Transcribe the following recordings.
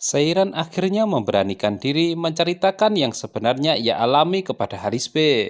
Seiran akhirnya memberanikan diri menceritakan yang sebenarnya ia alami kepada Halis B,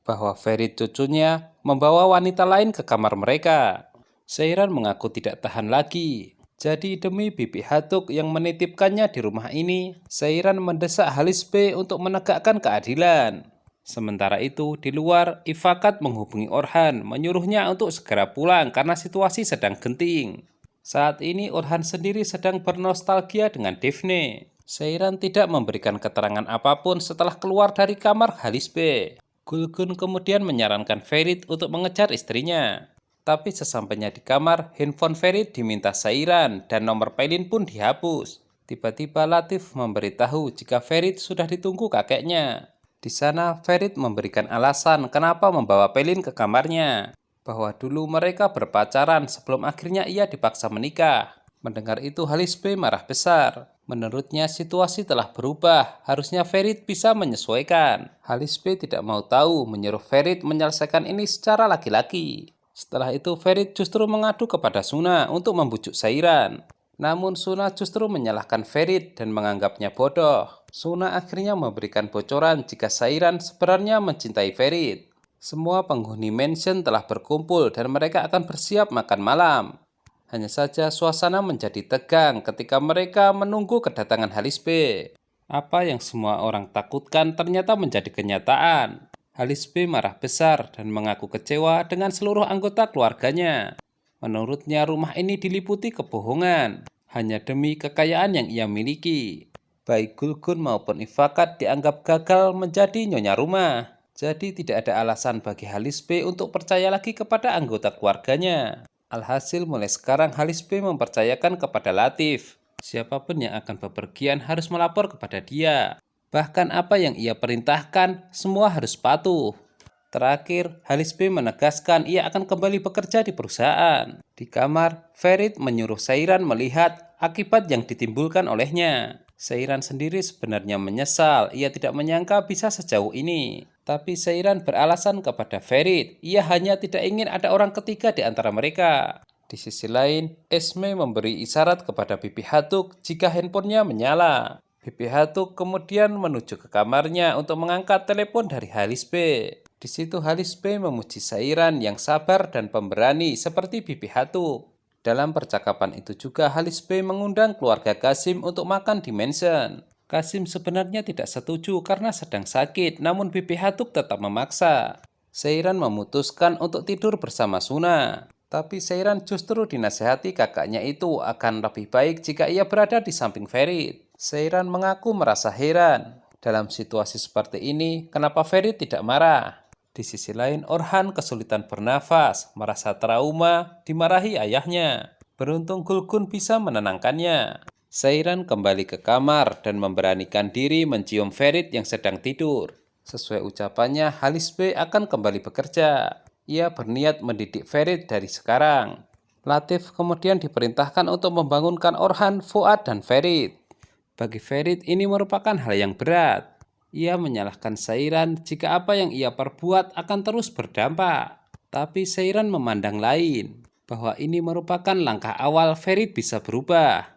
bahwa Ferit cucunya membawa wanita lain ke kamar mereka. Seiran mengaku tidak tahan lagi. Jadi demi Bibi Hatuk yang menitipkannya di rumah ini, Seiran mendesak Halis B untuk menegakkan keadilan. Sementara itu, di luar, Ifakat menghubungi Orhan, menyuruhnya untuk segera pulang karena situasi sedang genting. Saat ini Orhan sendiri sedang bernostalgia dengan Daphne. Seiran tidak memberikan keterangan apapun setelah keluar dari kamar Halis B. Gulgun kemudian menyarankan Ferit untuk mengejar istrinya. Tapi sesampainya di kamar, handphone Ferit diminta Seiran dan nomor Pelin pun dihapus. Tiba-tiba Latif memberitahu jika Ferit sudah ditunggu kakeknya. Di sana, Ferit memberikan alasan kenapa membawa Pelin ke kamarnya, bahwa dulu mereka berpacaran sebelum akhirnya ia dipaksa menikah. Mendengar itu Halis B marah besar. Menurutnya situasi telah berubah, harusnya Ferit bisa menyesuaikan. Halis B tidak mau tahu, menyuruh Ferit menyelesaikan ini secara laki-laki. Setelah itu Ferit justru mengadu kepada Suna untuk membujuk Seiran. Namun Suna justru menyalahkan Ferit dan menganggapnya bodoh. Suna akhirnya memberikan bocoran jika Seiran sebenarnya mencintai Ferit. Semua penghuni mansion telah berkumpul dan mereka akan bersiap makan malam. Hanya saja suasana menjadi tegang ketika mereka menunggu kedatangan Halis B. Apa yang semua orang takutkan ternyata menjadi kenyataan. Halis B marah besar dan mengaku kecewa dengan seluruh anggota keluarganya. Menurutnya rumah ini diliputi kebohongan, hanya demi kekayaan yang ia miliki. Baik Gulgun maupun Ifakat dianggap gagal menjadi nyonya rumah. Jadi tidak ada alasan bagi Halis B untuk percaya lagi kepada anggota keluarganya. Alhasil mulai sekarang Halis B mempercayakan kepada Latif. Siapapun yang akan bepergian harus melapor kepada dia. Bahkan apa yang ia perintahkan, semua harus patuh. Terakhir, Halis B menegaskan ia akan kembali bekerja di perusahaan. Di kamar, Ferit menyuruh Seiran melihat akibat yang ditimbulkan olehnya. Seiran sendiri sebenarnya menyesal, ia tidak menyangka bisa sejauh ini. Tapi Seiran beralasan kepada Ferit, ia hanya tidak ingin ada orang ketiga di antara mereka. Di sisi lain, Esme memberi isyarat kepada Bibi Hatuk jika handphonenya menyala. Bibi Hatuk kemudian menuju ke kamarnya untuk mengangkat telepon dari Halis B. Di situ Halis B memuji Seiran yang sabar dan pemberani seperti Bibi Hatuk. Dalam percakapan itu juga Halis B mengundang keluarga Kasim untuk makan di mansion. Kasim sebenarnya tidak setuju karena sedang sakit, namun Bibi Hatuk tetap memaksa. Seiran memutuskan untuk tidur bersama Suna. Tapi Seiran justru dinasehati kakaknya itu akan lebih baik jika ia berada di samping Ferit. Seiran mengaku merasa heran. Dalam situasi seperti ini, kenapa Ferit tidak marah? Di sisi lain, Orhan kesulitan bernafas, merasa trauma, dimarahi ayahnya. Beruntung Gulgun bisa menenangkannya. Seiran kembali ke kamar dan memberanikan diri mencium Ferit yang sedang tidur. Sesuai ucapannya, Halis B akan kembali bekerja. Ia berniat mendidik Ferit dari sekarang. Latif kemudian diperintahkan untuk membangunkan Orhan, Fuad, dan Ferit. Bagi Ferit ini merupakan hal yang berat. Ia menyalahkan Seiran jika apa yang ia perbuat akan terus berdampak. Tapi Seiran memandang lain, bahwa ini merupakan langkah awal Ferit bisa berubah.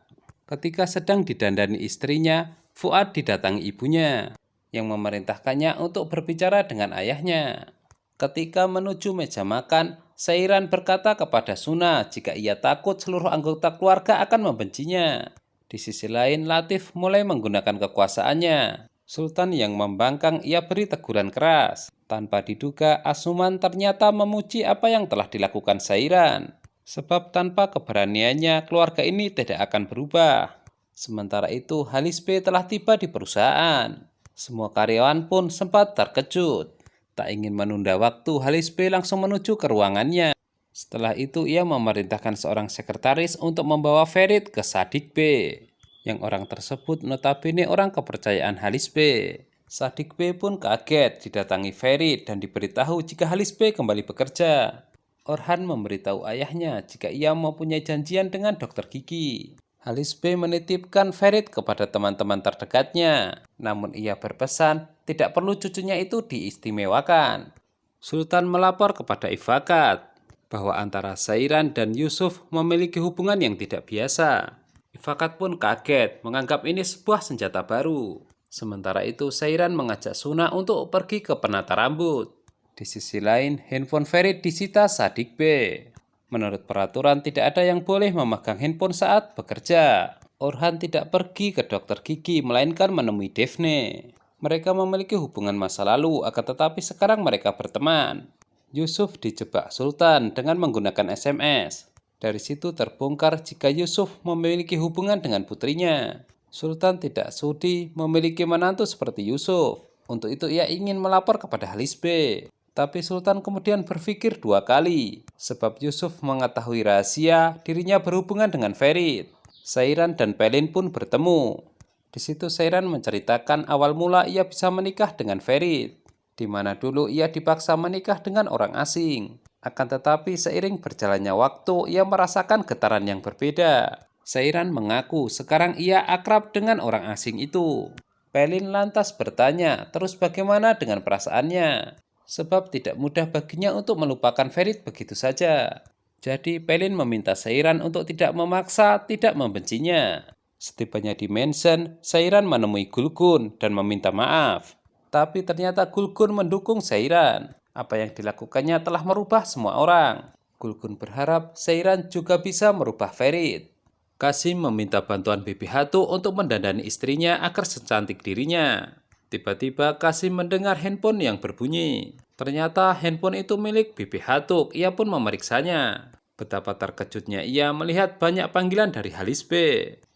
Ketika sedang didandani istrinya, Fuad didatangi ibunya, yang memerintahkannya untuk berbicara dengan ayahnya. Ketika menuju meja makan, Seiran berkata kepada Suna jika ia takut seluruh anggota keluarga akan membencinya. Di sisi lain, Latif mulai menggunakan kekuasaannya. Sultan yang membangkang ia beri teguran keras. Tanpa diduga, Asuman ternyata memuji apa yang telah dilakukan Seiran. Sebab tanpa keberaniannya, keluarga ini tidak akan berubah. Sementara itu, Halis B telah tiba di perusahaan. Semua karyawan pun sempat terkejut. Tak ingin menunda waktu, Halis B langsung menuju ke ruangannya. Setelah itu, ia memerintahkan seorang sekretaris untuk membawa Ferit ke Sadik B. Yang orang tersebut notabene orang kepercayaan Halis B. Sadik B pun kaget didatangi Ferit dan diberitahu jika Halis B kembali bekerja. Orhan memberitahu ayahnya jika ia mempunyai janjian dengan dokter gigi. Halis B menitipkan Ferit kepada teman-teman terdekatnya. Namun ia berpesan tidak perlu cucunya itu diistimewakan. Sultan melapor kepada Ifakat bahwa antara Seiran dan Yusuf memiliki hubungan yang tidak biasa. Ifakat pun kaget menganggap ini sebuah senjata baru. Sementara itu Seiran mengajak Suna untuk pergi ke penata rambut. Di sisi lain, handphone Ferit disita Sadik B. Menurut peraturan tidak ada yang boleh memegang handphone saat bekerja. Orhan tidak pergi ke dokter gigi melainkan menemui Daphne. Mereka memiliki hubungan masa lalu, akan tetapi sekarang mereka berteman. Yusuf dijebak Sultan dengan menggunakan SMS. Dari situ terbongkar jika Yusuf memiliki hubungan dengan putrinya. Sultan tidak sudi memiliki menantu seperti Yusuf. Untuk itu ia ingin melapor kepada Halis B. Tapi Sultan kemudian berpikir 2 kali, sebab Yusuf mengetahui rahasia dirinya berhubungan dengan Ferit. Seiran dan Pelin pun bertemu. Di situ Seiran menceritakan awal mula ia bisa menikah dengan Ferit, di mana dulu ia dipaksa menikah dengan orang asing. Akan tetapi seiring berjalannya waktu, ia merasakan getaran yang berbeda. Seiran mengaku sekarang ia akrab dengan orang asing itu. Pelin lantas bertanya, terus bagaimana dengan perasaannya? Sebab tidak mudah baginya untuk melupakan Ferit begitu saja. Jadi Pelin meminta Seiran untuk tidak memaksa, tidak membencinya. Setibanya di mansion, Seiran menemui Gulgun dan meminta maaf. Tapi ternyata Gulgun mendukung Seiran. Apa yang dilakukannya telah merubah semua orang. Gulgun berharap Seiran juga bisa merubah Ferit. Qasim meminta bantuan Bibi Hatu untuk mendandani istrinya agar secantik dirinya. Tiba-tiba Qasim mendengar handphone yang berbunyi. Ternyata handphone itu milik Bibi Hatuk. Ia pun memeriksanya. Betapa terkejutnya ia melihat banyak panggilan dari Halis B.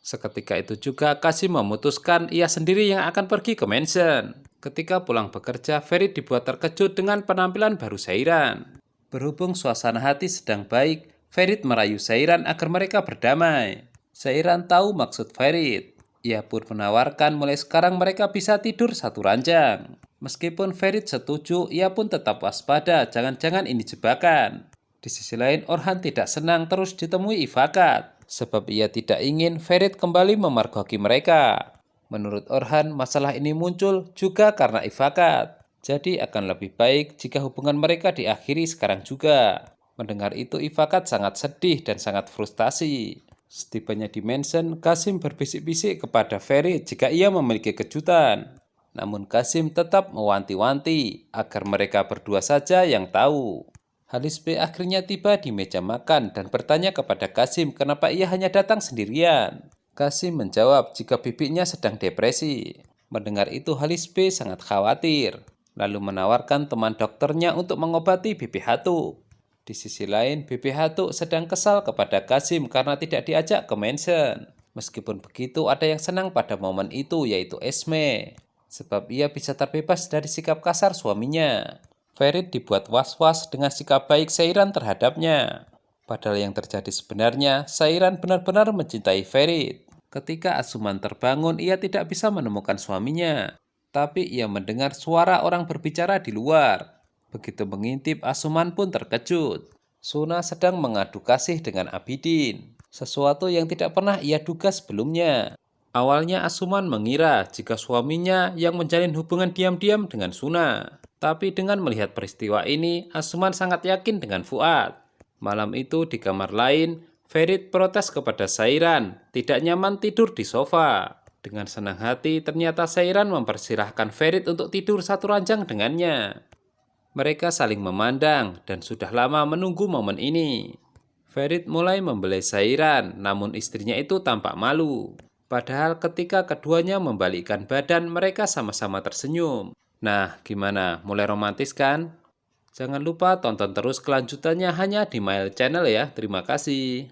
Seketika itu juga Qasim memutuskan ia sendiri yang akan pergi ke mansion. Ketika pulang bekerja, Ferit dibuat terkejut dengan penampilan baru Seiran. Berhubung suasana hati sedang baik, Ferit merayu Seiran agar mereka berdamai. Seiran tahu maksud Ferit. Ia pun menawarkan mulai sekarang mereka bisa tidur satu ranjang. Meskipun Ferit setuju, ia pun tetap waspada, jangan-jangan ini jebakan. Di sisi lain, Orhan tidak senang terus ditemui Ifakat, sebab ia tidak ingin Ferit kembali memergoki mereka. Menurut Orhan, masalah ini muncul juga karena Ifakat. Jadi akan lebih baik jika hubungan mereka diakhiri sekarang juga. Mendengar itu Ifakat sangat sedih dan sangat frustasi. Setibanya di mansion, Qasim berbisik-bisik kepada Ferit jika ia memiliki kejutan. Namun Qasim tetap mewanti-wanti agar mereka berdua saja yang tahu. Halis B akhirnya tiba di meja makan dan bertanya kepada Qasim kenapa ia hanya datang sendirian. Qasim menjawab jika bibinya sedang depresi. Mendengar itu Halis B sangat khawatir, lalu menawarkan teman dokternya untuk mengobati Bibi Hatu. Di sisi lain, Bibi Hatu sedang kesal kepada Qasim karena tidak diajak ke mansion. Meskipun begitu, ada yang senang pada momen itu, yaitu Esme. Sebab ia bisa terbebas dari sikap kasar suaminya. Ferit dibuat was-was dengan sikap baik Seiran terhadapnya. Padahal yang terjadi sebenarnya, Seiran benar-benar mencintai Ferit. Ketika Asuman terbangun, ia tidak bisa menemukan suaminya. Tapi ia mendengar suara orang berbicara di luar. Begitu mengintip, Asuman pun terkejut. Suna sedang mengadu kasih dengan Abidin, sesuatu yang tidak pernah ia duga sebelumnya. Awalnya Asuman mengira jika suaminya yang menjalin hubungan diam-diam dengan Suna. Tapi dengan melihat peristiwa ini, Asuman sangat yakin dengan Fuad. Malam itu di kamar lain, Ferit protes kepada Seiran, tidak nyaman tidur di sofa. Dengan senang hati, ternyata Seiran mempersilahkan Ferit untuk tidur satu ranjang dengannya. Mereka saling memandang dan sudah lama menunggu momen ini. Ferit mulai membelai Seiran, namun istrinya itu tampak malu. Padahal ketika keduanya membalikkan badan, mereka sama-sama tersenyum. Nah, gimana? Mulai romantis kan? Jangan lupa tonton terus kelanjutannya hanya di Mail Channel ya. Terima kasih.